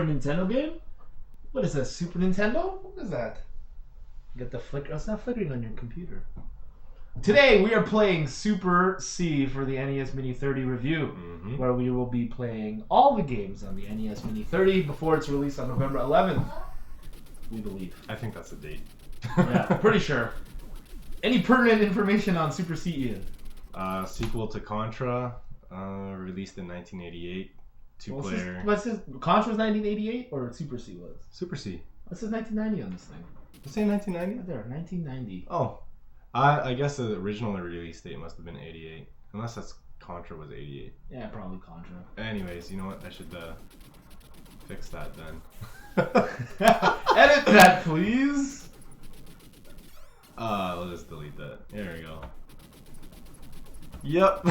Nintendo game? What is that, Super Nintendo? What is that? Get the flicker. Oh, it's not flickering on your computer. Today we are playing Super C for the NES Mini 30 review, where we will be playing all the games on the NES Mini 30 before it's released on November 11th, we believe. I think that's the date. Yeah, pretty sure. Any pertinent information on Super C, Ian? Sequel to Contra, released in 1988. Two-player. What's this? Contra was 1988 or Super C was? Super C. What's this 1990 on this thing? You say 1990? Right there, 1990. Oh. I guess the original release date must have been 88. Unless that's Contra was 88. Yeah, probably Contra. Anyways, you know what? I should fix that then. Edit that, please. Let's just delete that. There we go. Yep.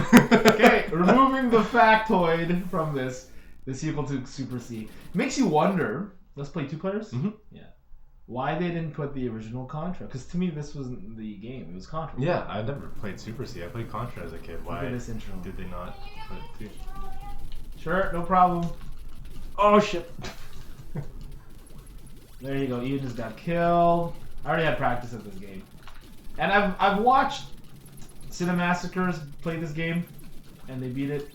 Okay, removing the factoid from this, the sequel to Super C. Makes you wonder, let's play two players? Mm-hmm. Yeah. Why they didn't put the original Contra? Because to me, this wasn't the game. It was Contra. Yeah, I never played Super C. I played Contra as a kid. Why Look at this intro. did they not put it too? Sure, no problem. Oh, shit. There you go. Ian just got killed. I already had practice at this game. And I've watched Cinemassacres play this game, and they beat it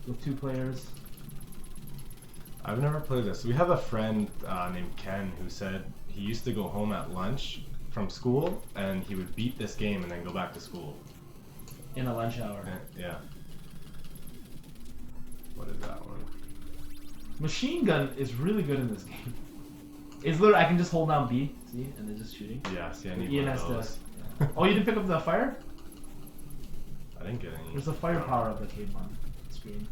with two players. I've never played this. We have a friend named Ken who said he used to go home at lunch from school and he would beat this game and then go back to school. In a lunch hour. Yeah. What is that one? Machine Gun is really good in this game. It's literally, I can just hold down B, see, and then just shooting. Yeah, see, I need Ian one has of those. to. Oh, you didn't pick up the fire? I didn't get any. There's a fire power up that came on the screen.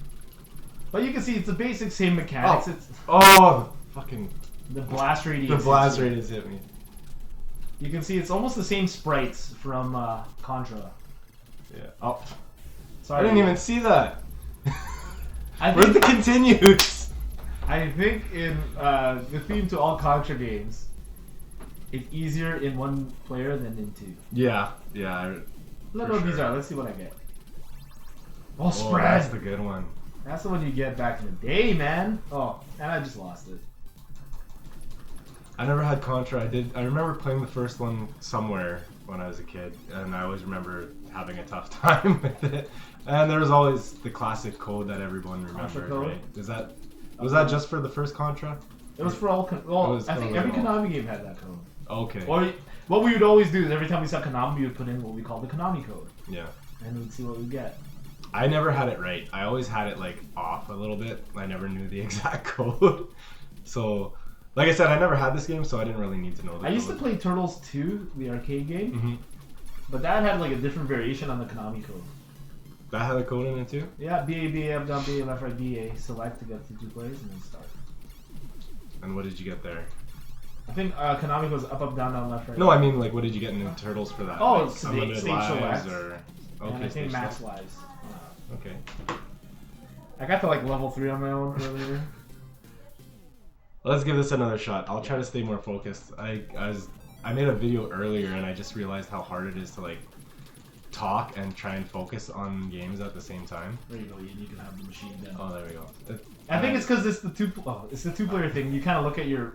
But you can see it's the basic same mechanics. Oh, It's oh fucking. the blast radius. The blast radius hit me. You can see it's almost the same sprites from Contra. Yeah. Oh. Sorry. I didn't even see that. I Where's the think, continues? I think in the theme to all Contra games, it's easier in one player than in two. Yeah, yeah. I don't know what these are. Let's see what I get. Oh, Oh, spread! that's the good one. That's the one you get back in the day, man. Oh, and I just lost it. I never had Contra. I remember playing the first one somewhere when I was a kid, and I always remember having a tough time with it. And there was always the classic code that everyone remembered, code? right? Was that just for the first Contra? It was for all. Well, I think every all. Konami game had that code. Okay. Or what we would always do is every time we saw Konami, we would put in what we call the Konami code, Yeah. and we'd see what we get. I never had it right. I always had it like off a little bit. I never knew the exact code. So, like I said, I never had this game, so I didn't really need to know the code. I used to play Turtles 2, the arcade game, Mm-hmm. but that had like a different variation on the Konami code. That had a code in it too? Yeah, BA, up, down, BA, left, right, BA, select to get to two players, and then start. And what did you get there? I think Konami goes up, down, left, right. No, I mean, like, what did you get in the Turtles for that? Oh, like, it's unlimited stage lives select. or... And I think stage max select. lives. Okay. I got to like level 3 on my own earlier. Let's give this another shot. I'll try to stay more focused. I made a video earlier and I just realized how hard it is to like talk and try and focus on games at the same time. There you go, Ian. You can have the machine gun. Oh, there we go. I think it's because it's the two-player thing. You kind of look at you're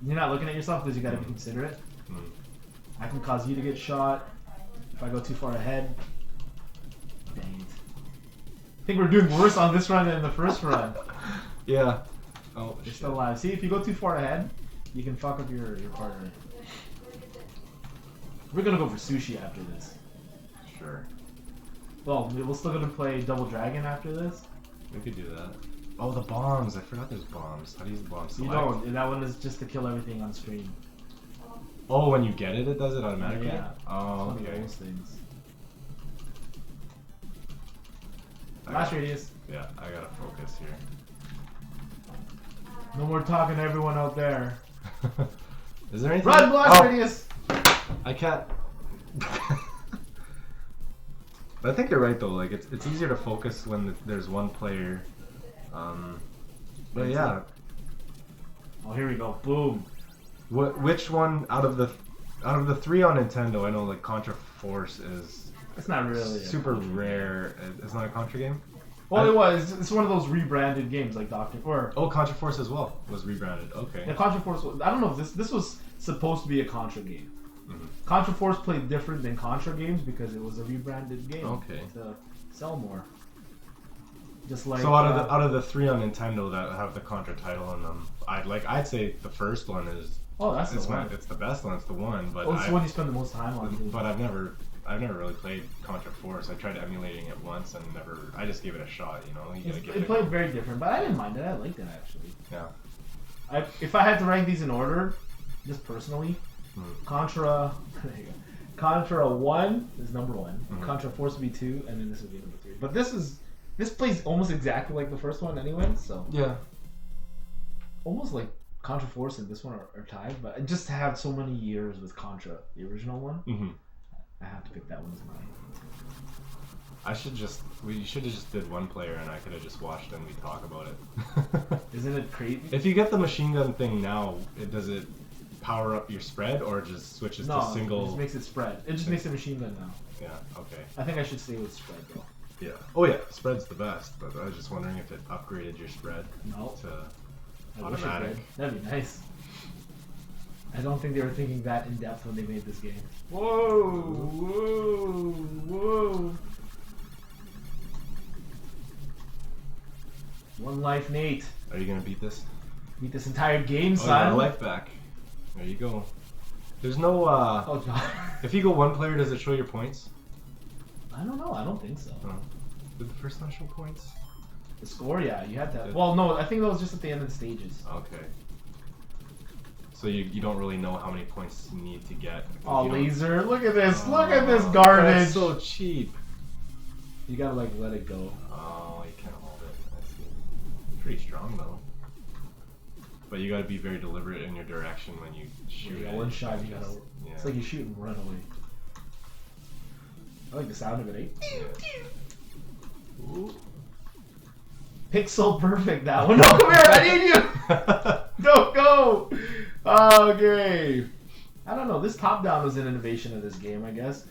not looking at yourself because you got to be considerate. I can cause you to get shot if I go too far ahead. Dang it. I think we're doing worse on this run than the first run. Yeah. Oh, You're still alive. See, if you go too far ahead, you can fuck up your partner. We're gonna go for sushi after this. Sure. Well, we're still gonna play Double Dragon after this. We could do that. Oh, the bombs. I forgot there's bombs. How do you use the bombs? You Select. don't. That one is just to kill everything on screen. Oh, when you get it, it does it automatically? Yeah. Oh, It's one okay. of those things. Blast radius. Yeah, I gotta focus here. No more talking to everyone out there. Is there anything? Run, blast Oh, radius! I can't. But I think you're right though. Like it's easier to focus when there's one player. But yeah. Oh, here we go. Boom. Which one out of the three on Nintendo? I know like Contra Force is It's not really. super rare. It's not a Contra game. Well, it was. It's one of those rebranded games like Doctor or. Oh, Contra Force as well was rebranded. Okay. Yeah, Contra Force. I don't know if this was supposed to be a Contra game. Mm-hmm. Contra Force played different than Contra games because it was a rebranded game. Okay. To sell more. Just like. So out of the 3 on Nintendo that have the Contra title in them, I'd say the first one is. Oh, that's the one. It's the best one. It's the one. But it's the one you spend the most time on. But I've never really played Contra Force. I tried emulating it once and never. I just gave it a shot. You know. It played very different, but I didn't mind it. I liked it actually. Yeah. If I had to rank these in order, just personally, Contra 1 is number 1. Contra Force would be 2, and then this would be number 3. But this plays almost exactly like the first one anyway. So yeah. Almost like Contra Force and this one are tied, but just to have so many years with Contra, the original one, I have to pick that one as mine. We should have just did one player and I could have just watched and we talk about it. Isn't it crazy? If you get the machine gun thing now, does it power up your spread or just switches to single? No, it just makes it spread. It just makes a machine gun now. Yeah, okay. I think I should stay with spread though. Yeah. Oh yeah, spread's the best, but I was just wondering if it upgraded your spread to automatic. That'd be nice. I don't think they were thinking that in depth when they made this game. Whoa! Whoa! Whoa! One life, Nate. Are you gonna beat this? Beat this entire game, son. Oh, you got a life back. There you go. There's no. Oh God. If you go one player, does it show your points? I don't know. I don't think so. Oh. Did the first one show points? The score, yeah, you had to. Well, no, I think that was just at the end of the stages. Okay. So you don't really know how many points you need to get. Oh, laser! Look at this! Look at this garbage! That's so cheap. You gotta like let it go. Oh, you can't hold it. I see. Pretty strong though. But you gotta be very deliberate in your direction when you shoot. Yeah, one shot you gotta. Yeah. It's like you shoot and run away. I like the sound of it, eh? Yeah. Ooh. Pixel perfect that one. No, come here! I need you! Don't go! Okay. I don't know. This top-down was an innovation of this game, I guess.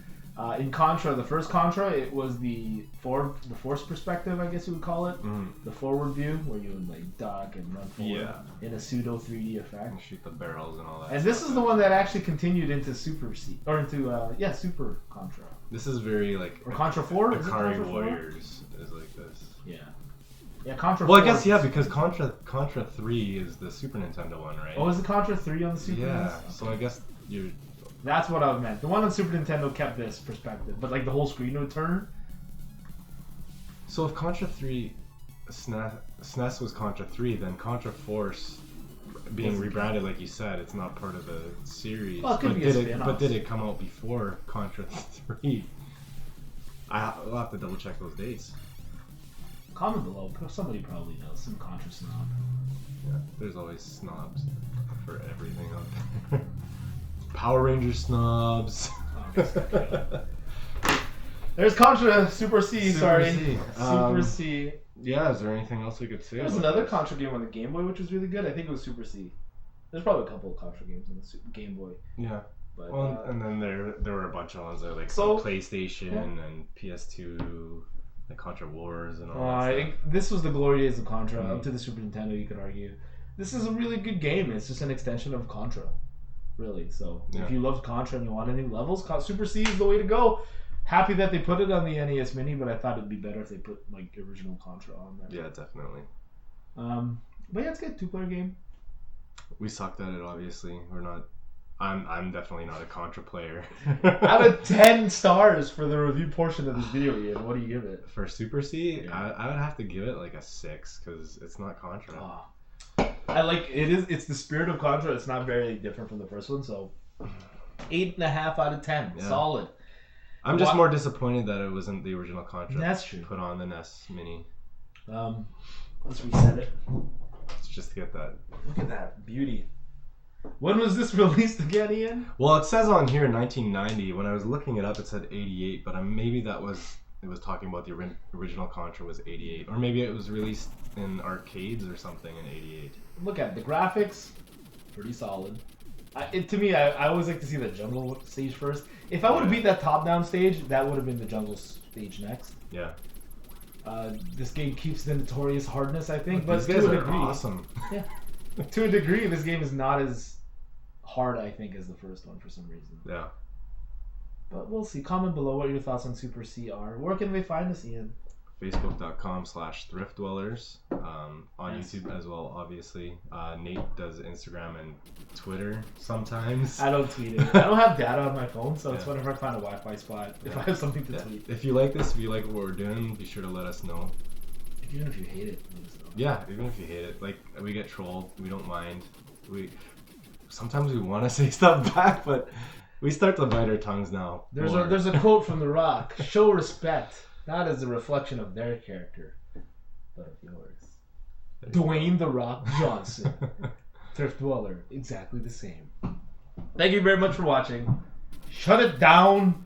In Contra, the first Contra, it was the force perspective, I guess you would call it. The forward view, where you would like duck and run forward in a pseudo 3D effect. And shoot the barrels and all that. And this is the one that actually continued into Super C or into Super Contra. This is very like or Contra 4. Akari Warriors is like this. Yeah. Yeah, Contra 4. Well, I guess because Contra 3 is the Super Nintendo one, right? Oh, is it Contra 3 on the Super Nintendo? Yeah. So I guess you. That's what I meant. The one on Super Nintendo kept this perspective, but like the whole screen would turn. So if Contra 3 SNES was Contra 3, then Contra Force being rebranded, like you said, it's not part of the series. Well, it could be a spin-off. But did it come out before Contra 3? I'll have to double check those dates. Comment below. Somebody probably knows. Some Contra snob. Yeah, there's always snobs for everything out there. Power Ranger snobs. There's Contra Super C. Super C. Yeah, is there anything else we could say? There's another Contra game on the Game Boy, which was really good. I think it was Super C. There's probably a couple of Contra games on the Game Boy. Yeah. But, and then there were a bunch of ones that like PlayStation and PS2, like Contra Wars and all that I stuff. think this was the glory days of Contra. Up to the Super Nintendo, you could argue. This is a really good game. It's just an extension of Contra. Really, so if you loved Contra and you wanted new levels, Super C is the way to go. Happy that they put it on the NES Mini, but I thought it'd be better if they put like original Contra on there. Yeah, definitely. But yeah, it's a good 2-player game. We sucked at it, obviously. We're not. I'm definitely not a Contra player. Out of 10 stars for the review portion of this video, Ian, what do you give it? For Super C, I would have to give it like a 6 because it's not Contra. Oh. I like it is. It's the spirit of Contra. It's not very different from the first one, so 8.5 out of 10, solid. I'm just more disappointed that it wasn't the original Contra. That's true. Put on the NES Mini. Let's reset it. Let's just get that. Look at that beauty. When was this released again, Ian? Well, it says on here 1990. When I was looking it up, it said 88, but maybe it was talking about the original Contra was 88, or maybe it was released in arcades or something in 88. Look at the graphics, pretty solid. To me, I always like to see the jungle stage first. If I would have beat that top-down stage, that would have been the jungle stage next. Yeah. This game keeps the notorious hardness, I think, but These guys to a are degree, awesome. yeah, to a degree, this game is not as hard, I think, as the first one for some reason. Yeah. But we'll see. Comment below what your thoughts on Super C are. Where can they find us, Ian? Facebook.com/thriftdwellers. On Yes. YouTube as well, obviously. Nate does Instagram and Twitter sometimes. I don't tweet it. I don't have data on my phone, so it's Yeah. whenever I find a Wi-Fi spot, if I have something to Yeah. tweet. If you like this, if you like what we're doing, be sure to let us know. Even if you hate it, let us know. Yeah, even if you hate it. Like, we get trolled, we don't mind. Sometimes we want to say stuff back, but we start to bite our tongues now. There's a quote from The Rock: "Show respect, not as a reflection of their character, but of yours." Dwayne The Rock Johnson, Thrift Dweller, exactly the same. Thank you very much for watching. Shut it down.